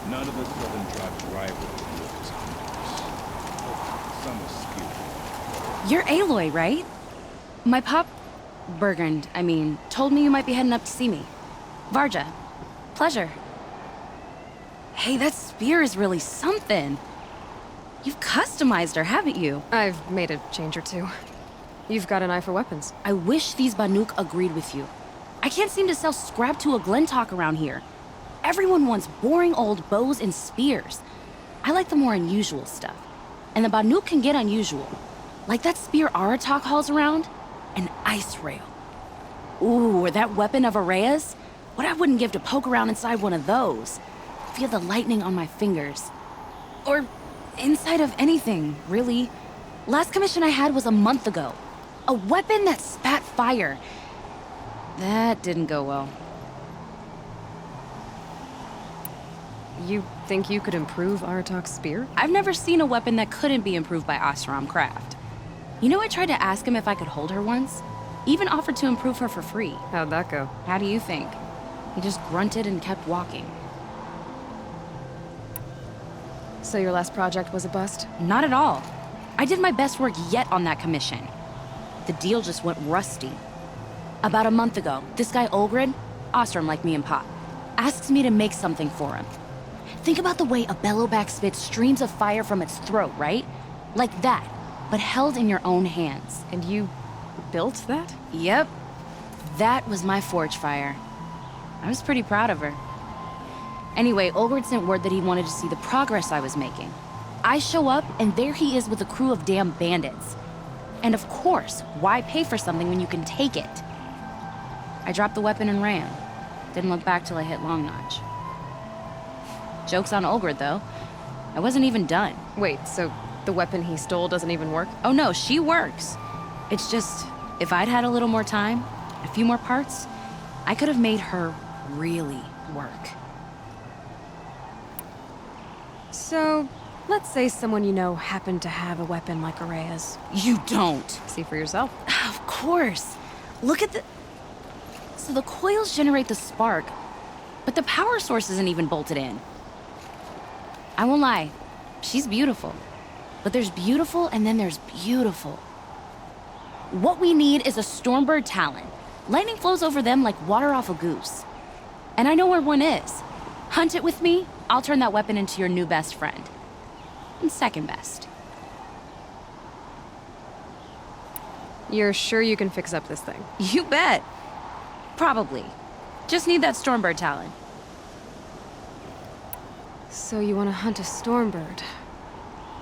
None of the Southern tribes rival the Lucas hunters. Some are skilled. You're Aloy, right? My pop... Bergund, I mean, told me you might be heading up to see me. Varja. Pleasure. Hey, that spear is really something. You've customized her, haven't you? I've made a change or two. You've got an eye for weapons. I wish these Banuk agreed with you. I can't seem to sell scrap to a Glentalk around here. Everyone wants boring old bows and spears. I like the more unusual stuff. And the Banuk can get unusual. Like that spear Aratak hauls around. An ice rail. Ooh, or that weapon of Araya's? What I wouldn't give to poke around inside one of those. Feel the lightning on my fingers. Or inside of anything, really. Last commission I had was a month ago. A weapon that spat fire. That didn't go well. You think you could improve Aratak's spear? I've never seen a weapon that couldn't be improved by Oseram Craft. You know, I tried to ask him if I could hold her once. Even offered to improve her for free. How'd that go? How do you think? He just grunted and kept walking. So your last project was a bust? Not at all. I did my best work yet on that commission. The deal just went rusty. About a month ago, this guy Olgrid, Ostrom like me and Pop, asks me to make something for him. Think about the way a bellowback spits streams of fire from its throat, right? Like that, but held in your own hands. And you built that? Yep. That was my forge fire. I was pretty proud of her. Anyway, Olgrid sent word that he wanted to see the progress I was making. I show up, and there he is with a crew of damn bandits. And of course, why pay for something when you can take it? I dropped the weapon and ran. Didn't look back till I hit Long Notch. Joke's on Olgrid, though. I wasn't even done. Wait, so the weapon he stole doesn't even work? Oh no, she works. It's just, if I'd had a little more time, a few more parts, I could have made her really work. So, let's say someone you know happened to have a weapon like Araya's. You don't. See for yourself. Of course. Look at the... So the coils generate the spark, but the power source isn't even bolted in. I won't lie, she's beautiful. But there's beautiful and then there's beautiful. What we need is a Stormbird Talon. Lightning flows over them like water off a goose. And I know where one is. Hunt it with me, I'll turn that weapon into your new best friend. And second best. You're sure you can fix up this thing? You bet. Probably. Just need that Stormbird Talon. So you want to hunt a Stormbird?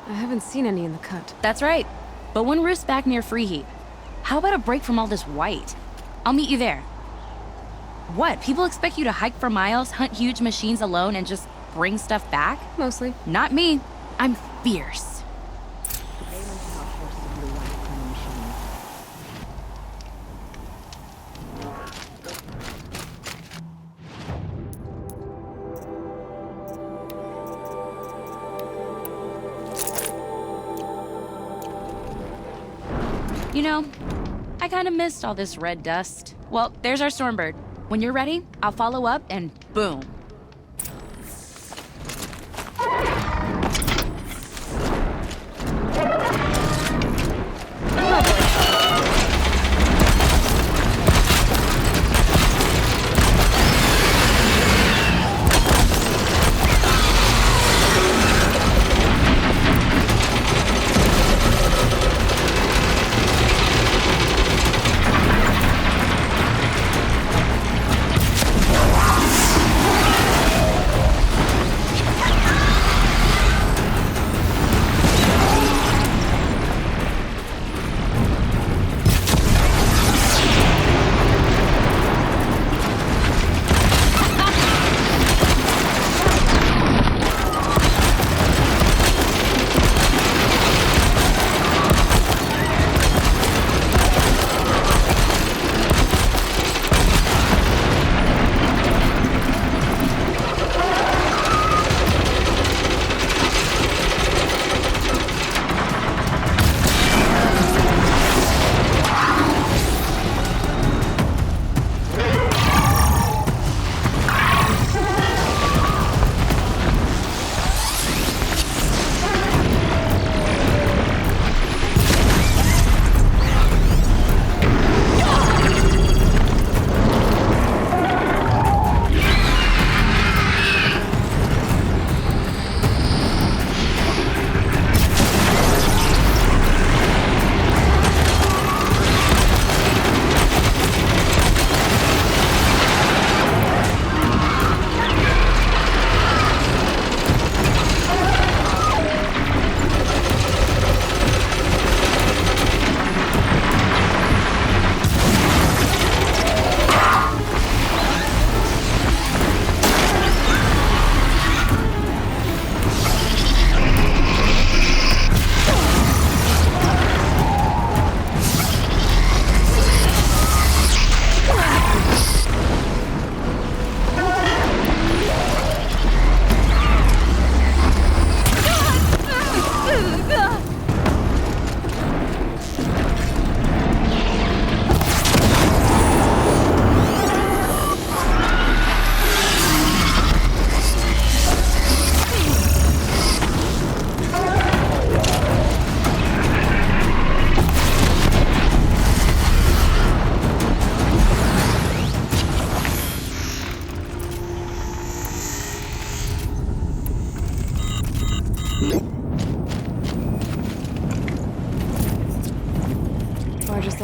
I haven't seen any in the cut. That's right. But one roosts back near Freeheap. How about a break from all this white? I'll meet you there. What, people expect you to hike for miles, hunt huge machines alone, and just bring stuff back? Mostly. Not me. I'm fierce. You know, I kind of missed all this red dust. Well, there's our Stormbird. When you're ready, I'll follow up and boom.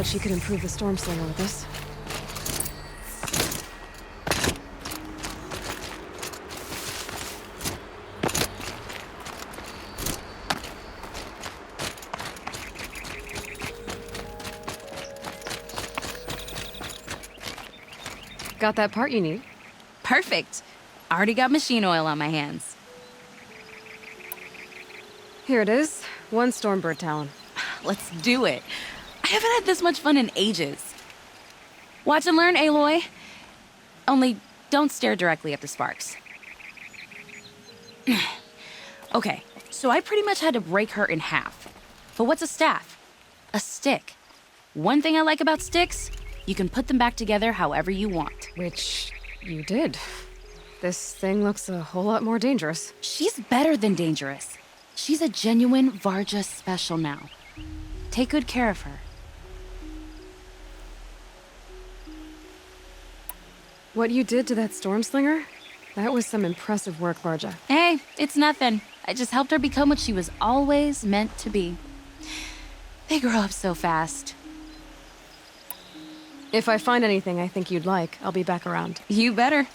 she could improve the Stormbringer with this. Got that part you need? Perfect. Already got machine oil on my hands. Here it is. 1 Stormbird talon. Let's do it. I haven't had this much fun in ages. Watch and learn, Aloy. Only don't stare directly at the sparks. Okay, so I pretty much had to break her in half. But what's a staff? A stick. One thing I like about sticks, you can put them back together however you want. Which you did. This thing looks a whole lot more dangerous. She's better than dangerous. She's a genuine Varja special now. Take good care of her. What you did to that Stormbringer? That was some impressive work, Varja. Hey, it's nothing. I just helped her become what she was always meant to be. They grow up so fast. If I find anything I think you'd like, I'll be back around. You better.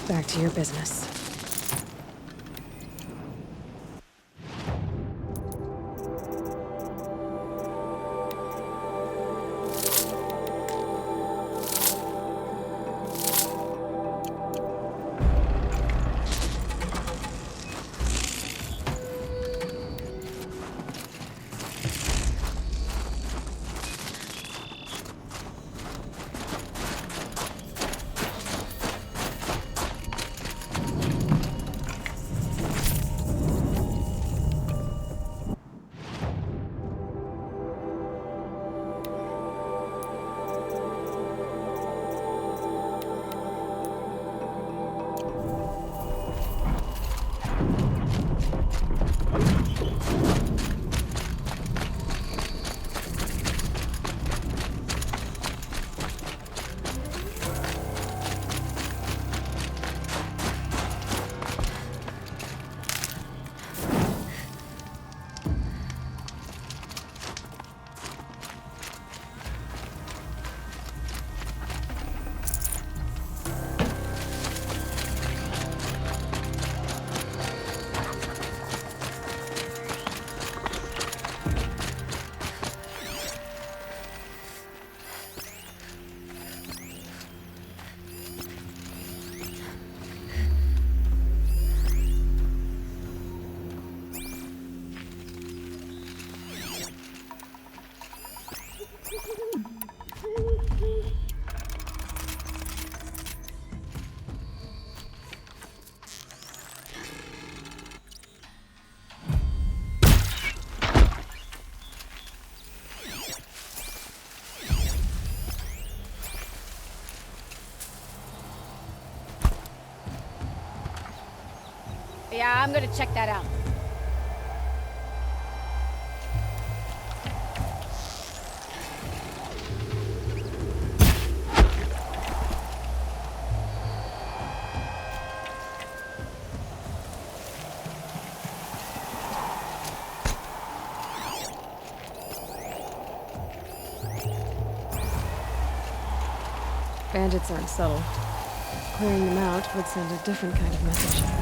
Back to your business. Yeah, I'm gonna check that out. Bandits aren't subtle. Clearing them out would send a different kind of message.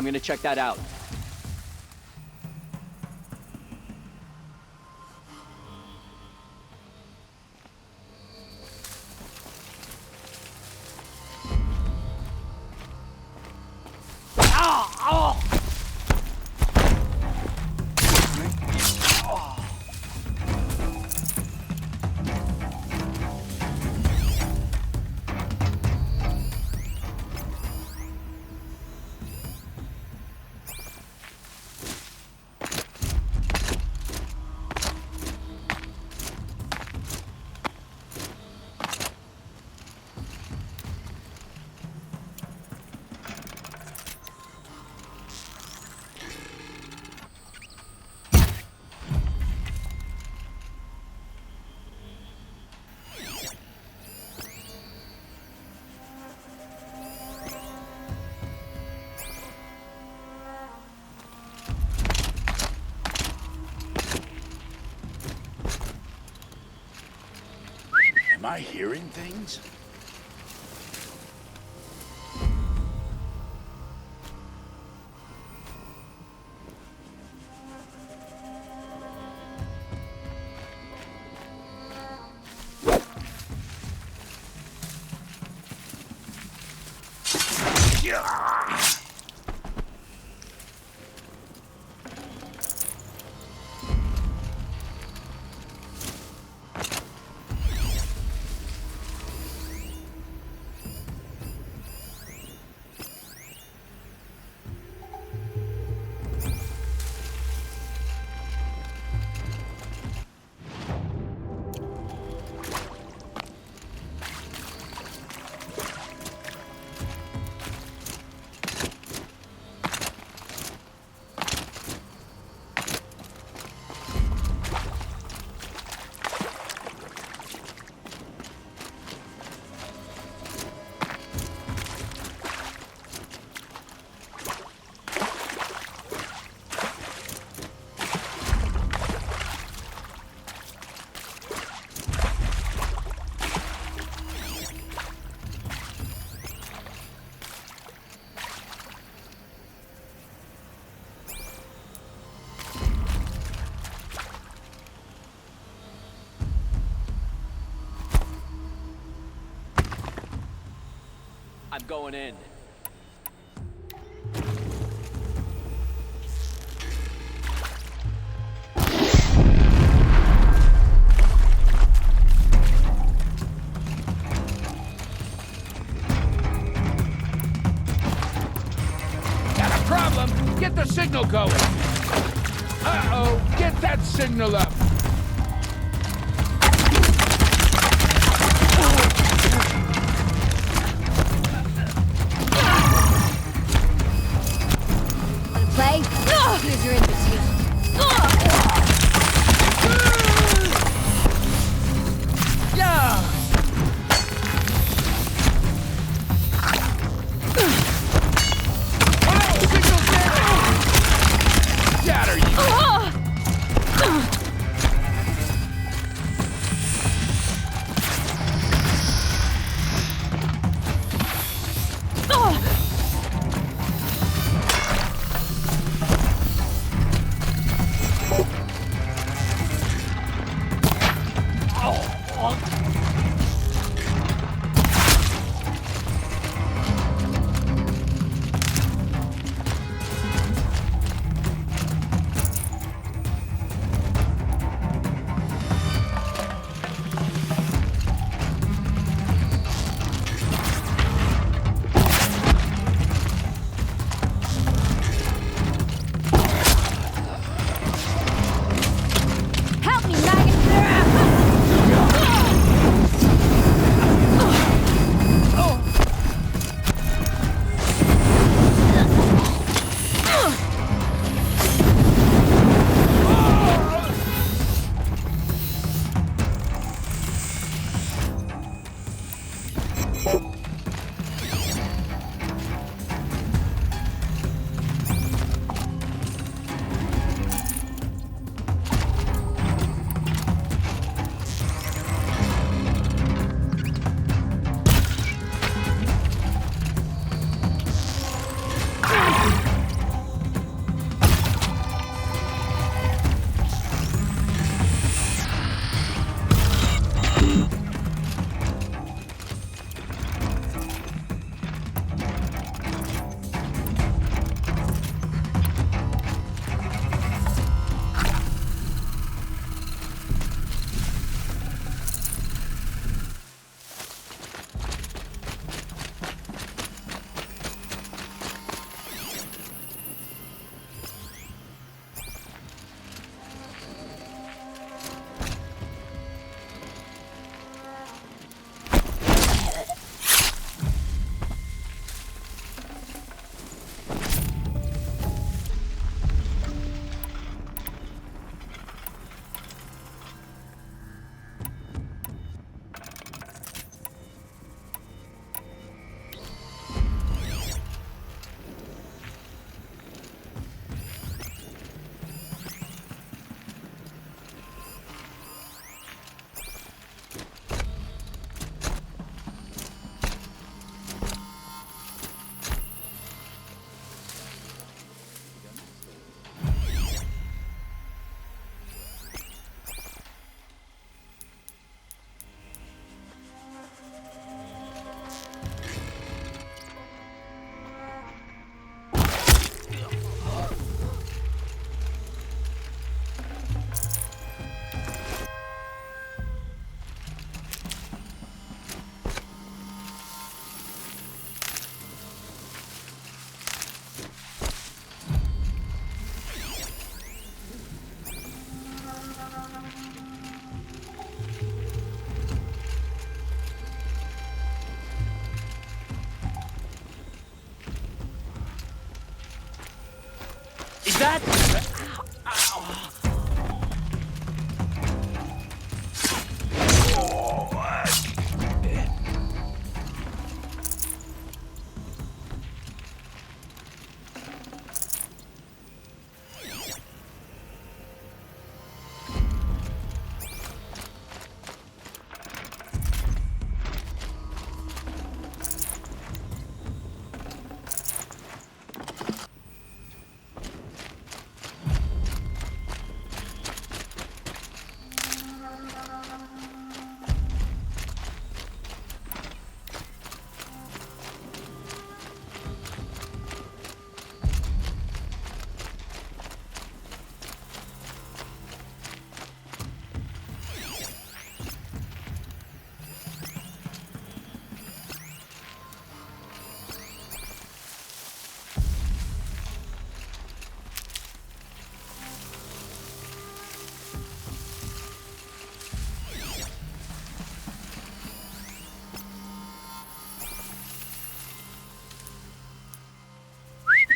I'm gonna check that out. Am I hearing things? I'm going in. Got a problem! Get the signal going! Uh-oh! Get that signal up! Play? Here's your invitation. Help me, maggot!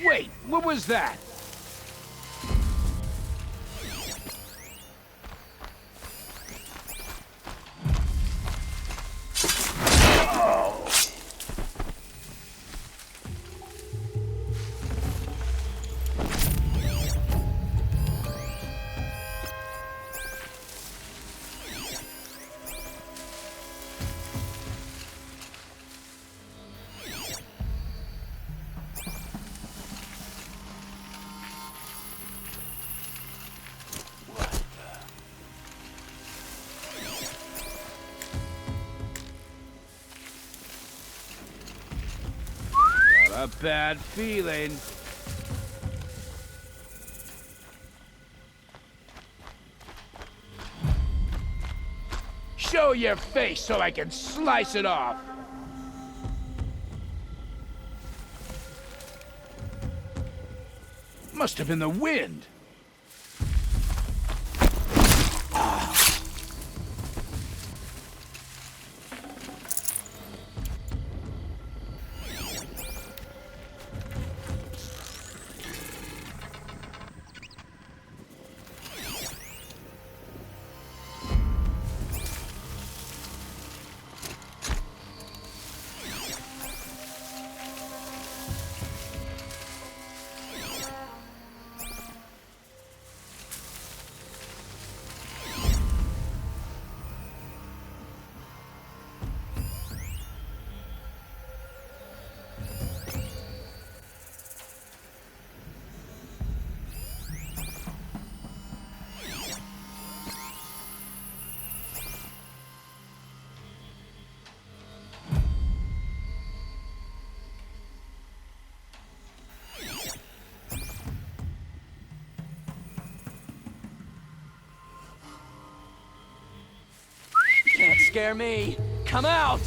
Wait, what was that? A bad feeling. Show your face so I can slice it off. Must have been the wind. Can't scare me. Come out!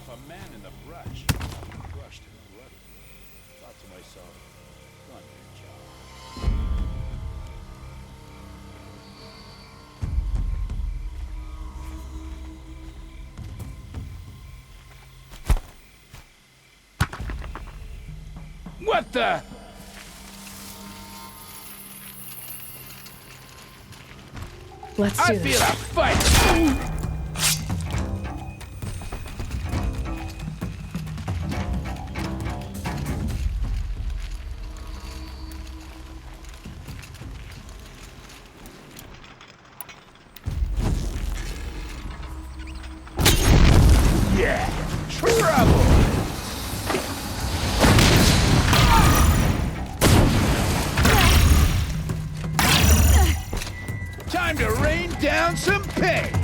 A man in the brush, crushed and bloody. Thought to myself, done your job. What the? Let's I do feel this. a fight! Yeah, trouble! Time to rain down some pig!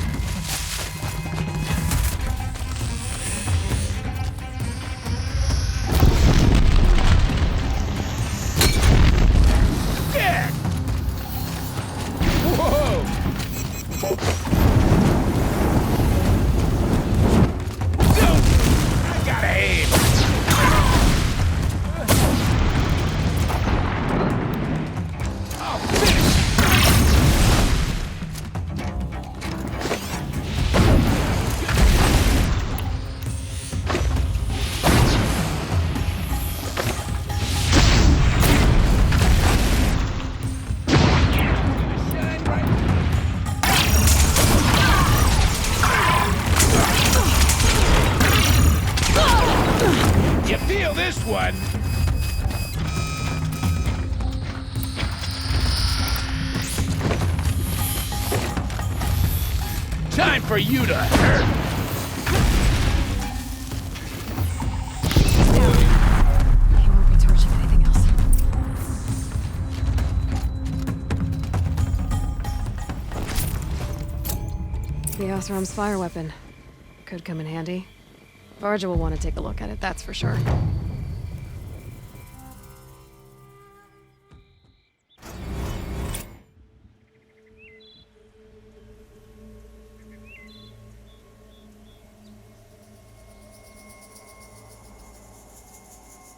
Yeah! this one! Time for you to hurt! He won't be torching anything else. The Oseram's fire weapon. Could come in handy. Varja will want to take a look at it, that's for sure.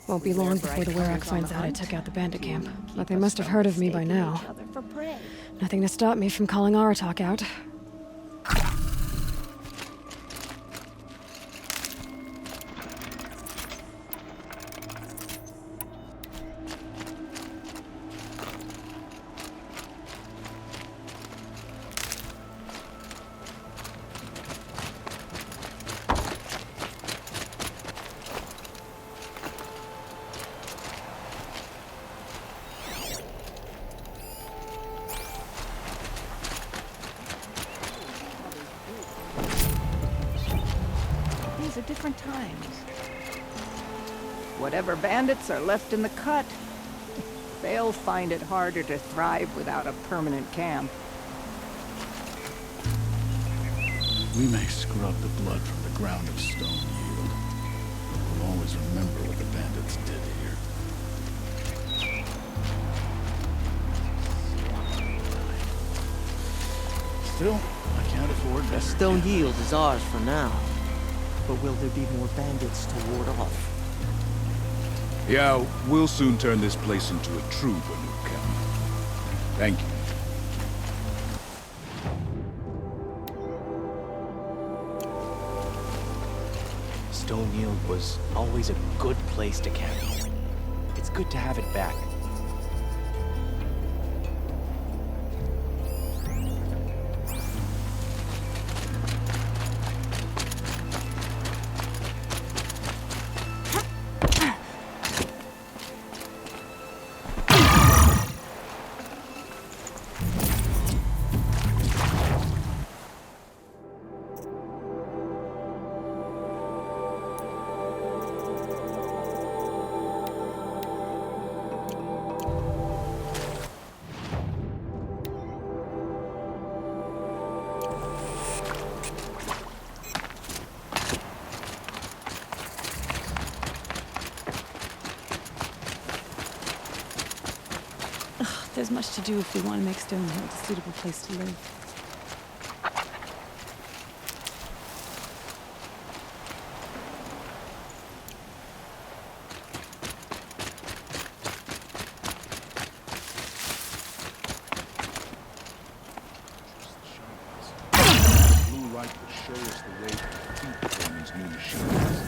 Won't be long before the Werak finds out I took out the bandit camp. But they must have heard of me by now. Nothing to stop me from calling Aratak out. These are different times. Whatever bandits are left in the cut, they'll find it harder to thrive without a permanent camp. We may scrub the blood from the ground of Stone Yield, but we'll always remember what the bandits did here. Still, I can't afford that. Stone Yield is ours for now. But will there be more bandits to ward off? Yeah, we'll soon turn this place into a true Banuk camp. Thank you. Stone Yield was always a good place to camp. It's good to have it back. There's much to do if we want to make Stonehill a suitable place to live. Blue light will show us the way to keep on these new machines.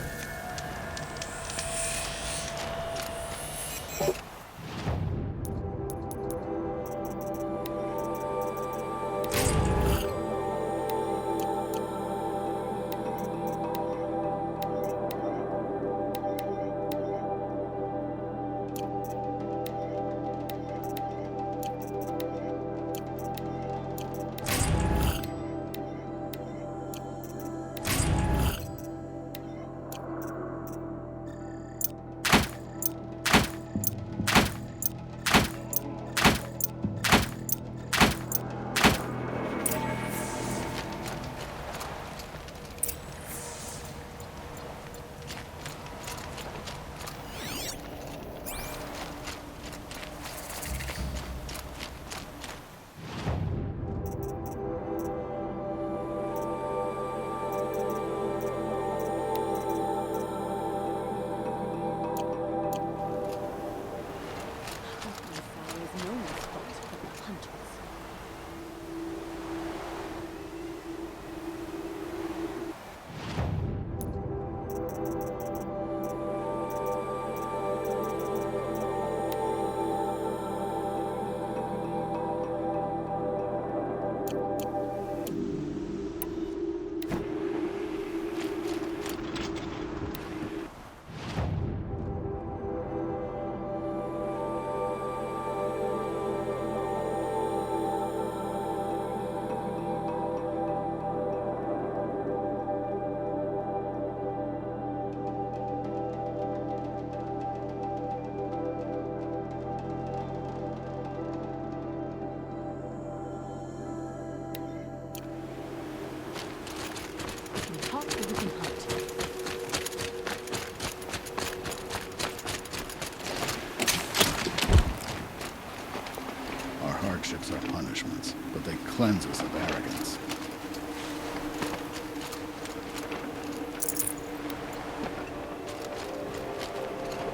cleanse us of arrogance.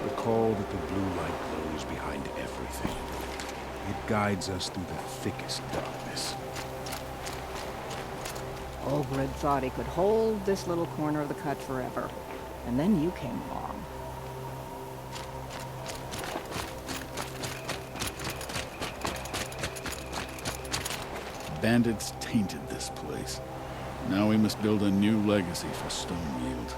Recall that the blue light glows behind everything. It guides us through the thickest darkness. Olgrid thought he could hold this little corner of the cut forever. And then you came along. Bandits tainted this place. Now we must build a new legacy for Stoneyield.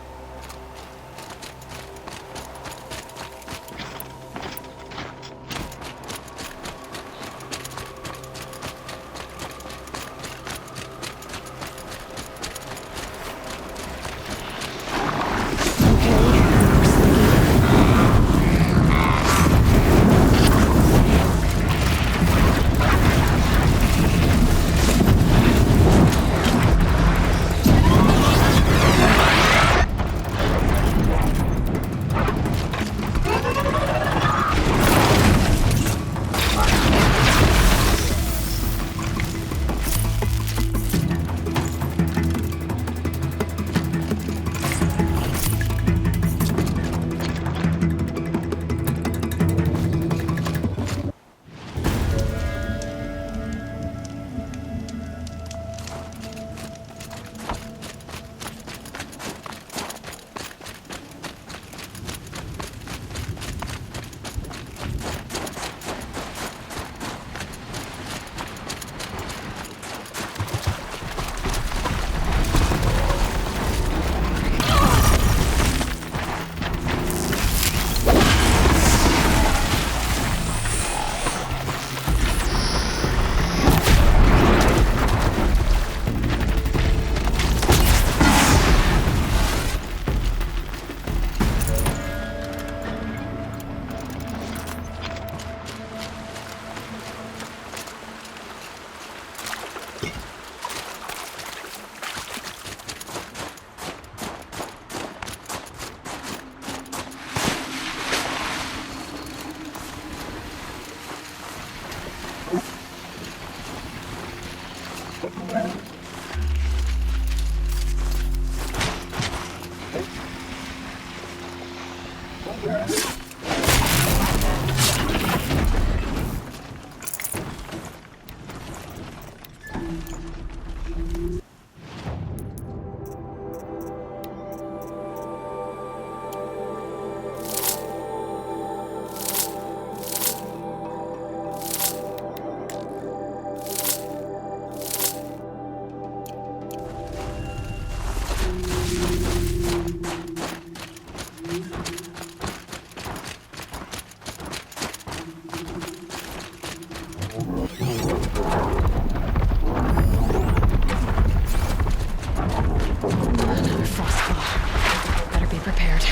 Another frostfall. Better be prepared.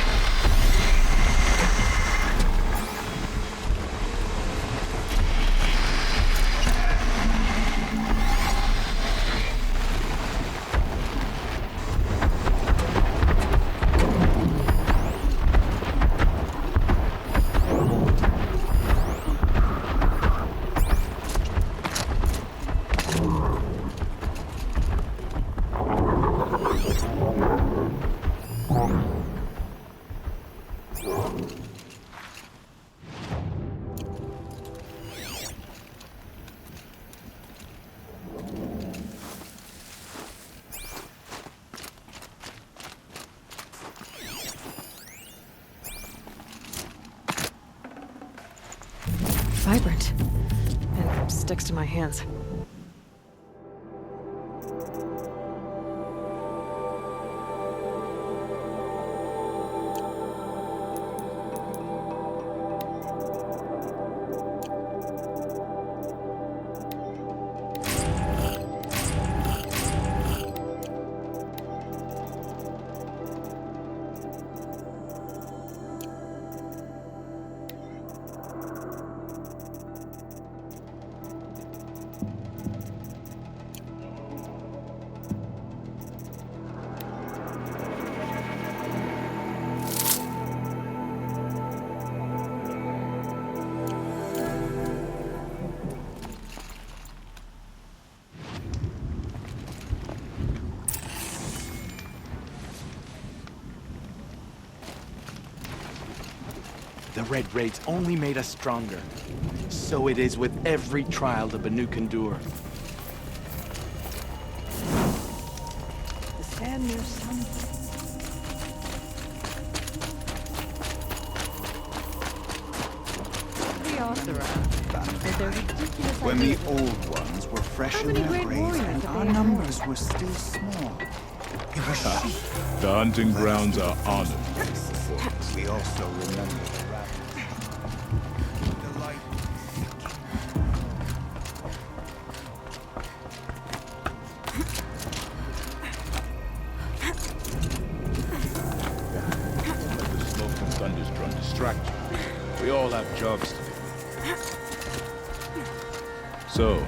Vibrant. And sticks to my hands. The Red Raids only made us stronger. So it is with every trial the Banuk endure. The stand near something. The author with their ridiculous When the ideas. old ones were fresh How in many their great graves warriors and have our they had? numbers were still small. It was The hunting grounds are honored. we also remember the rabbits. The light Don't let the smoke and thunderstorm distract you. We all have jobs to do. So,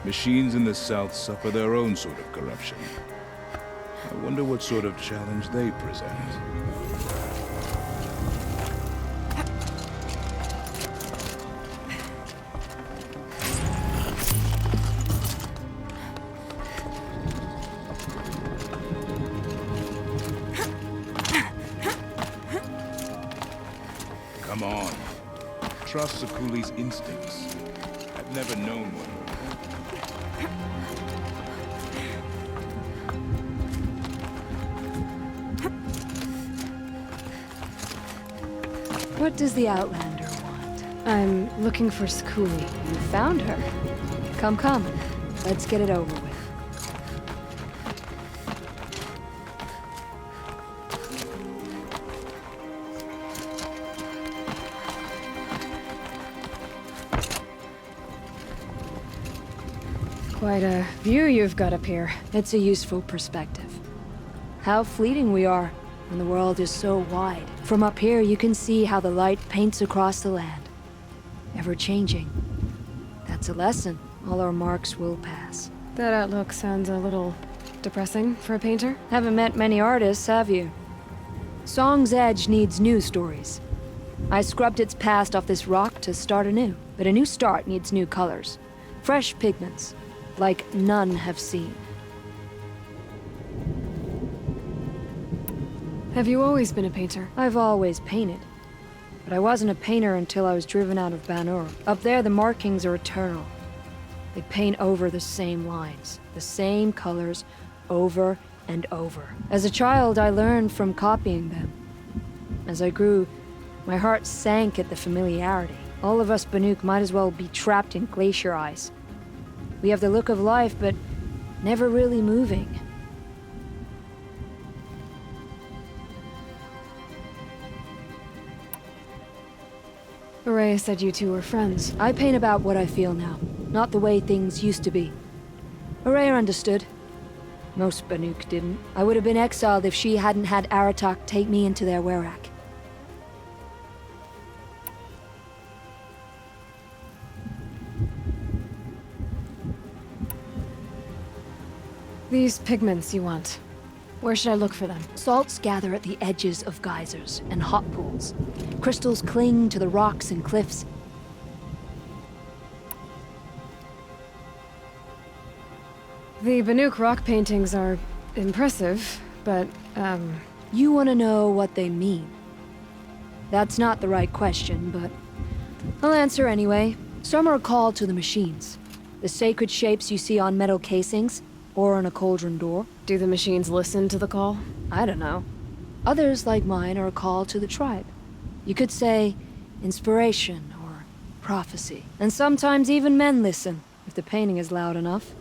machines in the South suffer their own sort of corruption. I wonder what sort of challenge they present. Come on. Trust Sakuli's instincts. I've never known one. What does the Outlander want? I'm looking for Skuli. You found her. Come, come. Let's get it over with. Quite a view you've got up here. It's a useful perspective. How fleeting we are when the world is so wide. From up here, you can see how the light paints across the land. Ever changing. That's a lesson. All our marks will pass. That outlook sounds a little depressing for a painter. Haven't met many artists, have you? Song's Edge needs new stories. I scrubbed its past off this rock to start anew. But a new start needs new colors. Fresh pigments. Like none have seen. Have you always been a painter? I've always painted. But I wasn't a painter until I was driven out of Banur. Up there, the markings are eternal. They paint over the same lines, the same colors, over and over. As a child, I learned from copying them. As I grew, my heart sank at the familiarity. All of us Banuk might as well be trapped in glacier ice. We have the look of life, but never really moving. Araya said you two were friends. I paint about what I feel now, not the way things used to be. Araya understood. Most Banuk didn't. I would have been exiled if she hadn't had Aratak take me into their werak. These pigments you want. Where should I look for them? Salts gather at the edges of geysers and hot pools. Crystals cling to the rocks and cliffs. The Banuk rock paintings are impressive, but, You want to know what they mean. That's not the right question, but I'll answer anyway. Some are called to the machines. The sacred shapes you see on metal casings, or on a cauldron door. do the machines listen to the call? I don't know. Others, like mine, are a call to the tribe. You could say inspiration or prophecy. And sometimes even men listen, if the painting is loud enough.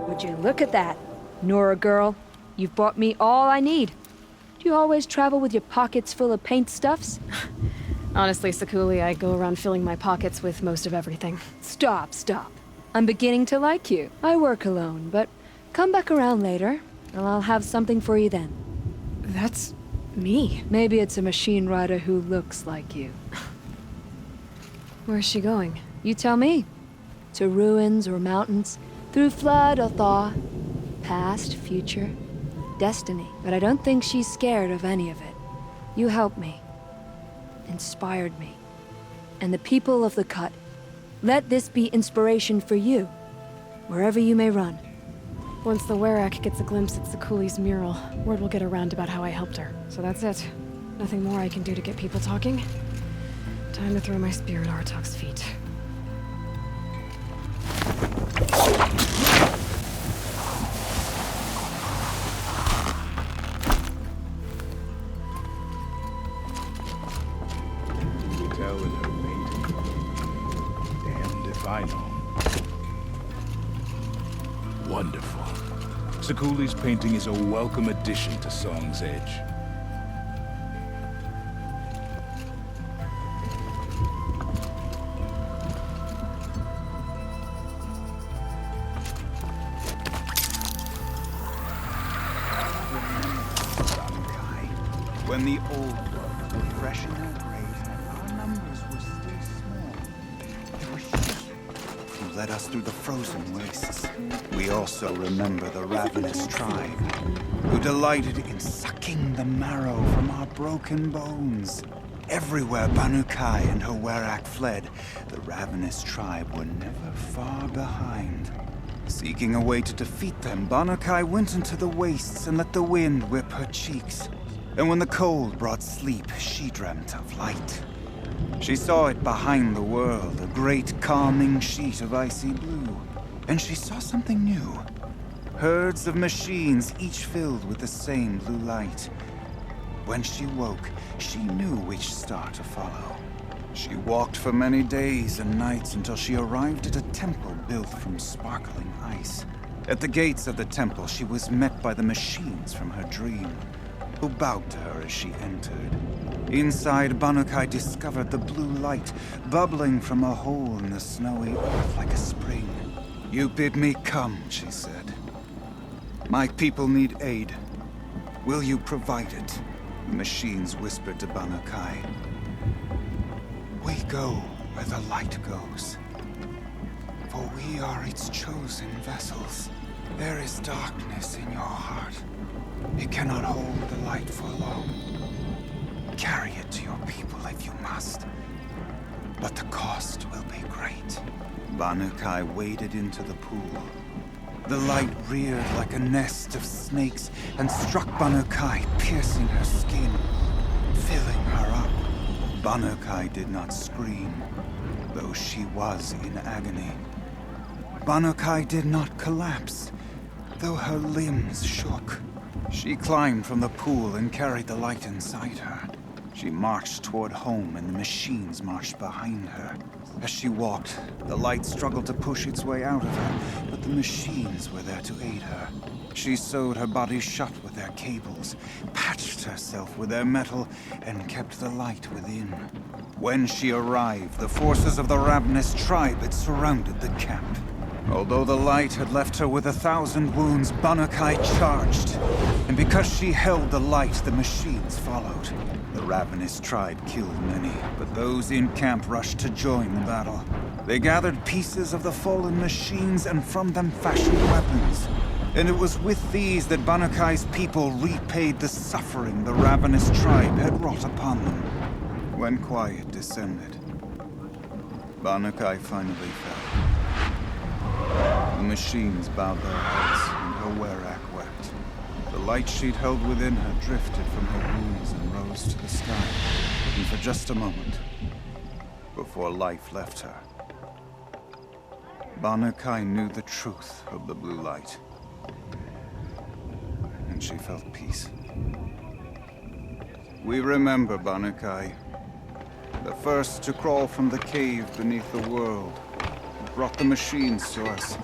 Would you look at that? Nora girl, you've bought me all I need. Do you always travel with your pockets full of paint stuffs? Honestly, Sakuli, I go around filling my pockets with most of everything. Stop, stop. I'm beginning to like you. I work alone, but come back around later, and I'll have something for you then. That's me. Maybe it's a machine rider who looks like you. Where's she going? You tell me. To ruins or mountains, through flood or thaw, past, future, destiny. But I don't think she's scared of any of it. You helped me. Inspired me. And the people of the Cut. Let this be inspiration for you, wherever you may run. Once the Werak gets a glimpse at Sakuli's mural, word will get around about how I helped her. So that's it. Nothing more I can do to get people talking. Time to throw my spear at Artak's feet. Tell in her painting. Damned if I know. Wonderful. Sakuli's painting is a welcome addition to Song's Edge. When the old were fresh in their graves, our numbers were still small. They were sheep who led us through the frozen wastes. We also remember the ravenous tribe, who delighted in sucking the marrow from our broken bones. Everywhere Banukai and her Werak fled, the ravenous tribe were never far behind. Seeking a way to defeat them, Banukai went into the wastes and let the wind whip her cheeks. And when the cold brought sleep, she dreamt of light. She saw it behind the world, a great calming sheet of icy blue. And she saw something new. Herds of machines, each filled with the same blue light. When she woke, she knew which star to follow. She walked for many days and nights until she arrived at a temple built from sparkling ice. At the gates of the temple, she was met by the machines from her dream, who bowed to her as she entered. Inside, Banukai discovered the blue light bubbling from a hole in the snowy earth like a spring. "You bid me come," she said. "My people need aid. Will you provide it?" The machines whispered to Banukai. "We go where the light goes, for we are its chosen vessels. There is darkness in your heart. It cannot hold the light for long. Carry it to your people if you must, but the cost will be great." Banukai waded into the pool. The light reared like a nest of snakes and struck Banukai, piercing her skin, filling her up. Banukai did not scream, though she was in agony. Banukai did not collapse, though her limbs shook. She climbed from the pool and carried the light inside her. She marched toward home, and the machines marched behind her. As she walked, the light struggled to push its way out of her, but the machines were there to aid her. She sewed her body shut with their cables, patched herself with their metal, and kept the light within. When she arrived, the forces of the ravenous tribe had surrounded the camp. Although the light had left her with 1,000 wounds, Banukai charged. And because she held the light, the machines followed. The ravenous tribe killed many, but those in camp rushed to join the battle. They gathered pieces of the fallen machines and from them fashioned weapons. And it was with these that Banukai's people repaid the suffering the ravenous tribe had wrought upon them. When quiet descended, Banukai finally fell. The machines bowed their heads, and her Werak wept. The light she'd held within her drifted from her wounds and rose to the sky. And for just a moment, before life left her, Banukai knew the truth of the blue light. And she felt peace. We remember Banukai, the first to crawl from the cave beneath the world, brought the machines to us.